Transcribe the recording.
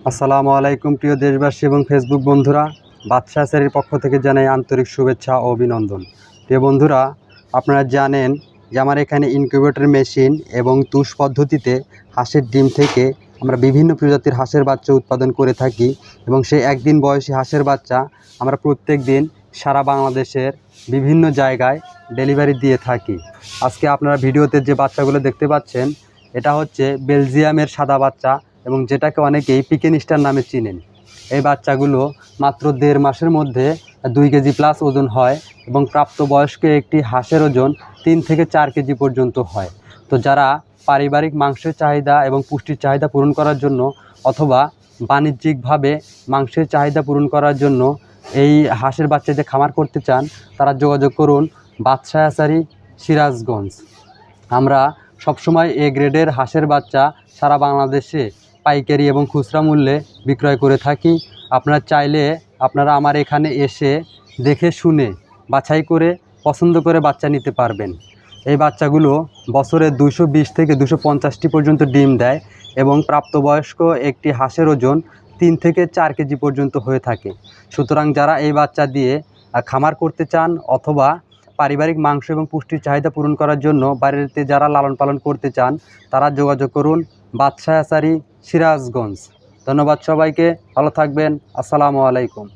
আসসালামু আলাইকুম প্রিয় দেশবাসী এবং ফেসবুক বন্ধুরা, বাদশা হ্যাচারির পক্ষ থেকে জানাই আন্তরিক শুভেচ্ছা ও অভিনন্দন। প্রিয় বন্ধুরা, আপনারা জানেন যে আমার এখানে ইনকিউবেটর মেশিন এবং তুষ পদ্ধতিতে হাঁসের ডিম থেকে আমরা বিভিন্ন প্রজাতির হাঁসের বাচ্চা উৎপাদন করে থাকি এবং সেই একদিন বয়সী হাঁসের বাচ্চা আমরা প্রত্যেক দিন সারা বাংলাদেশের বিভিন্ন জায়গায় ডেলিভারি দিয়ে থাকি। আজকে আপনারা ভিডিওতে যে বাচ্চাগুলো দেখতে পাচ্ছেন, এটা হচ্ছে বেলজিয়ামের সাদা বাচ্চা এবং যেটাকে অনেকেই পিকেন স্টার নামে চিনেন। এই বাচ্চাগুলো মাত্র 1.5 মাসের মধ্যে 2 কেজি প্লাস ওজন হয় এবং প্রাপ্তবয়স্ক একটি হাঁসের ওজন 3 থেকে 4 কেজি পর্যন্ত হয়। তো যারা পারিবারিক মাংসের চাহিদা এবং পুষ্টির চাহিদা পূরণ করার জন্য অথবা বাণিজ্যিকভাবে মাংসের চাহিদা পূরণ করার জন্য এই হাঁসের বাচ্চাদের খামার করতে চান, তারা যোগাযোগ করুন বাদশা হ্যাচারি, সিরাজগঞ্জ। আমরা সবসময় এ গ্রেডের হাঁসের বাচ্চা সারা বাংলাদেশে পাইকারি এবং খুচরা মূল্যে বিক্রয় করে থাকি। আপনারা চাইলে আপনারা আমার এখানে এসে দেখে শুনে বাছাই করে পছন্দ করে বাচ্চা নিতে পারবেন। এই বাচ্চাগুলো বছরে 220 থেকে 250টি পর্যন্ত ডিম দেয় এবং প্রাপ্তবয়স্ক একটি হাঁসের ওজন 3 থেকে 4 কেজি পর্যন্ত হয়ে থাকে। সুতরাং যারা এই বাচ্চা দিয়ে খামার করতে চান অথবা পারিবারিক মাংস এবং পুষ্টির চাহিদা পূরণ করার জন্য বাড়িতে যারা লালন পালন করতে চান, তারা যোগাযোগ করুন বাদশা হ্যাচারি, সিরাজগঞ্জ। ধন্যবাদ সবাইকে, ভালো থাকবেন। আসসালামু আলাইকুম।